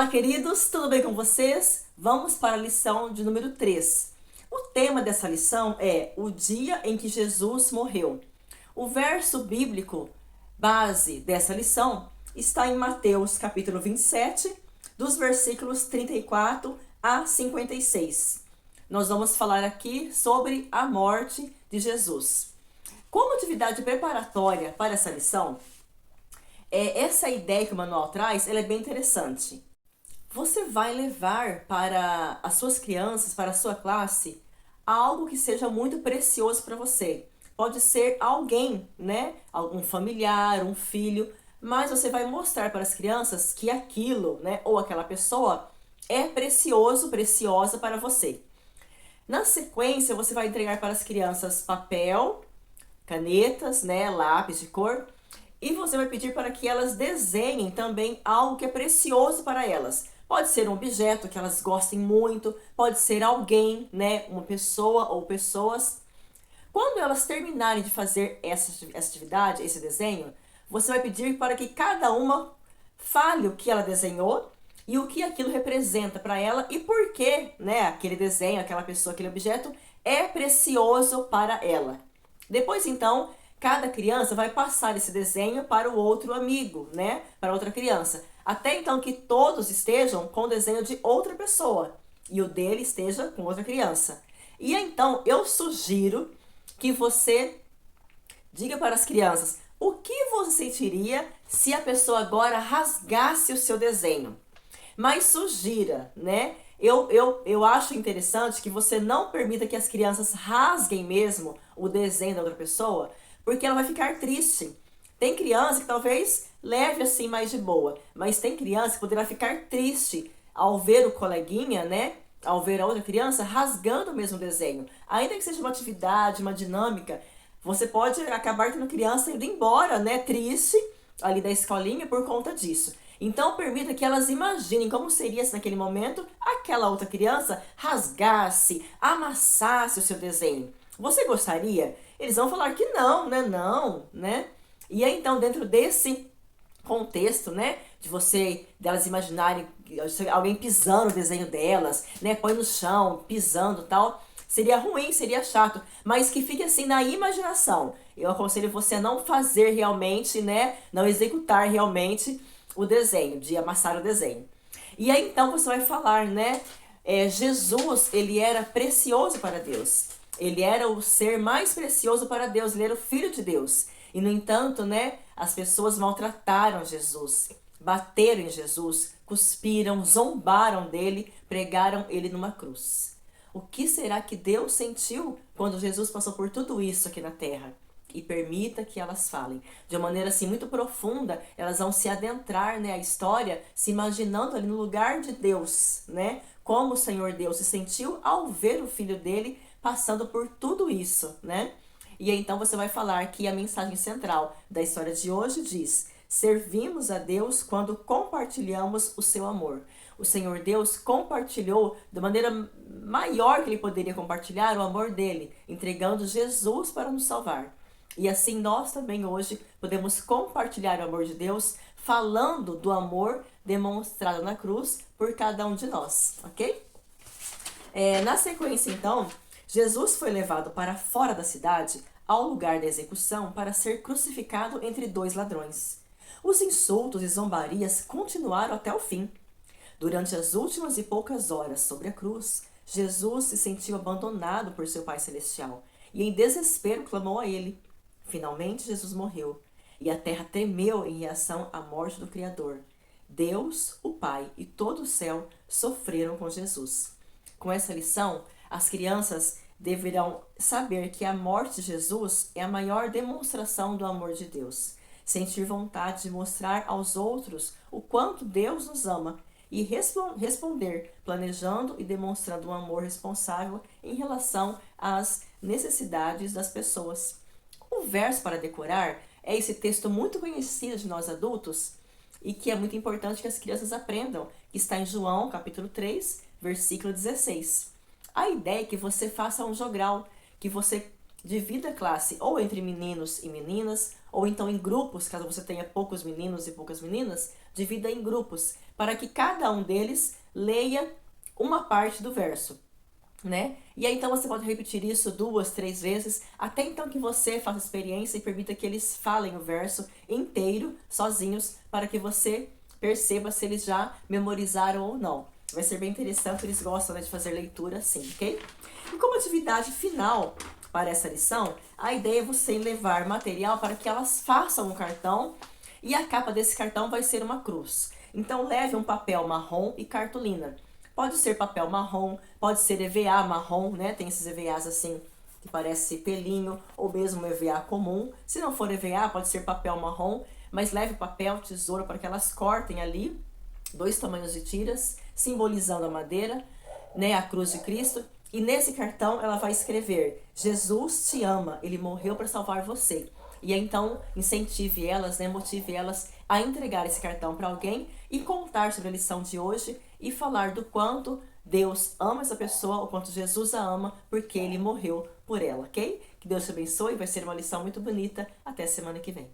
queridos, tudo bem com vocês? Vamos para a lição de número 3. O tema dessa lição é o dia em que Jesus morreu. O verso bíblico base dessa lição está em Mateus capítulo 27, dos versículos 34 a 56. Nós vamos falar aqui sobre a morte de Jesus. Como atividade preparatória para essa lição, essa ideia que o manual traz, ela é bem interessante. Você vai levar para as suas crianças, para a sua classe, algo que seja muito precioso para você. Pode ser alguém, né? Algum familiar, um filho, mas você vai mostrar para as crianças que aquilo, né, ou aquela pessoa é precioso, preciosa para você. Na sequência, você vai entregar para as crianças papel, canetas, né, lápis de cor, e você vai pedir para que elas desenhem também algo que é precioso para elas. Pode ser um objeto que elas gostem muito, pode ser alguém, né, uma pessoa ou pessoas. Quando elas terminarem de fazer essa atividade, esse desenho, você vai pedir para que cada uma fale o que ela desenhou e o que aquilo representa para ela e por que, né, aquele desenho, aquela pessoa, aquele objeto é precioso para ela. Depois, então, cada criança vai passar esse desenho para o outro amigo, né, para outra criança. Até então que todos estejam com o desenho de outra pessoa e o dele esteja com outra criança. E então eu sugiro que você diga para as crianças o que você sentiria se a pessoa agora rasgasse o seu desenho. Mas sugira, né? Eu acho interessante que você não permita que as crianças rasguem mesmo o desenho da outra pessoa, porque ela vai ficar triste. Tem criança que talvez leve assim mais de boa, mas tem criança que poderá ficar triste ao ver o coleguinha, né? Ao ver a outra criança rasgando o mesmo desenho. Ainda que seja uma atividade, uma dinâmica, você pode acabar tendo criança indo embora, né? Triste ali da escolinha por conta disso. Então permita que elas imaginem como seria se naquele momento aquela outra criança rasgasse, amassasse o seu desenho. Você gostaria? Eles vão falar que não, né? Não, né? E aí, então, dentro desse contexto, né, delas imaginarem alguém pisando o desenho delas, né, põe no chão, pisando, tal, seria ruim, seria chato, mas que fique assim na imaginação. Eu aconselho você a não fazer realmente, né, não executar realmente o desenho, de amassar o desenho. E aí, então, você vai falar, né, Jesus, ele era precioso para Deus. Ele era o ser mais precioso para Deus, ele era o Filho de Deus. E, no entanto, né, as pessoas maltrataram Jesus, bateram em Jesus, cuspiram, zombaram dele, pregaram ele numa cruz. O que será que Deus sentiu quando Jesus passou por tudo isso aqui na terra? E permita que elas falem. De uma maneira assim muito profunda, elas vão se adentrar, né, a história, se imaginando ali no lugar de Deus, né? Como o Senhor Deus se sentiu ao ver o filho dele passando por tudo isso, né? E então você vai falar que a mensagem central da história de hoje diz: servimos a Deus quando compartilhamos o seu amor. O Senhor Deus compartilhou da maneira maior que ele poderia compartilhar o amor dele, entregando Jesus para nos salvar. E assim nós também hoje podemos compartilhar o amor de Deus, falando do amor demonstrado na cruz por cada um de nós, ok? Na sequência, então, Jesus foi levado para fora da cidade, ao lugar da execução, para ser crucificado entre dois ladrões. Os insultos e zombarias continuaram até o fim. Durante as últimas e poucas horas sobre a cruz, Jesus se sentiu abandonado por seu Pai Celestial e, em desespero, clamou a ele. Finalmente, Jesus morreu e a terra tremeu em reação à morte do Criador. Deus, o Pai e todo o céu sofreram com Jesus. Com essa lição, as crianças deverão saber que a morte de Jesus é a maior demonstração do amor de Deus. Sentir vontade de mostrar aos outros o quanto Deus nos ama e responder planejando e demonstrando um amor responsável em relação às necessidades das pessoas. O verso para decorar é esse texto muito conhecido de nós adultos e que é muito importante que as crianças aprendam, que está em João, capítulo 3, versículo 16. A ideia é que você faça um jogral, que você divida a classe ou entre meninos e meninas, ou então em grupos, caso você tenha poucos meninos e poucas meninas, divida em grupos, para que cada um deles leia uma parte do verso, né? E aí então você pode repetir isso 2, 3 vezes, até então que você faça experiência e permita que eles falem o verso inteiro, sozinhos, para que você perceba se eles já memorizaram ou não. Vai ser bem interessante, eles gostam, né, de fazer leitura assim, ok? E como atividade final para essa lição, a ideia é você levar material para que elas façam um cartão e a capa desse cartão vai ser uma cruz. Então leve um papel marrom e cartolina. Pode ser papel marrom, pode ser EVA marrom, né? Tem esses EVAs assim que parece pelinho, ou mesmo EVA comum. Se não for EVA, pode ser papel marrom, mas leve papel, tesoura para que elas cortem ali 2 tamanhos de tiras, simbolizando a madeira, né, a cruz de Cristo. E nesse cartão ela vai escrever: Jesus te ama, ele morreu para salvar você. E então incentive elas, né, motive elas a entregar esse cartão para alguém e contar sobre a lição de hoje e falar do quanto Deus ama essa pessoa, o quanto Jesus a ama, porque ele morreu por ela, ok? Que Deus te abençoe, vai ser uma lição muito bonita. Até semana que vem.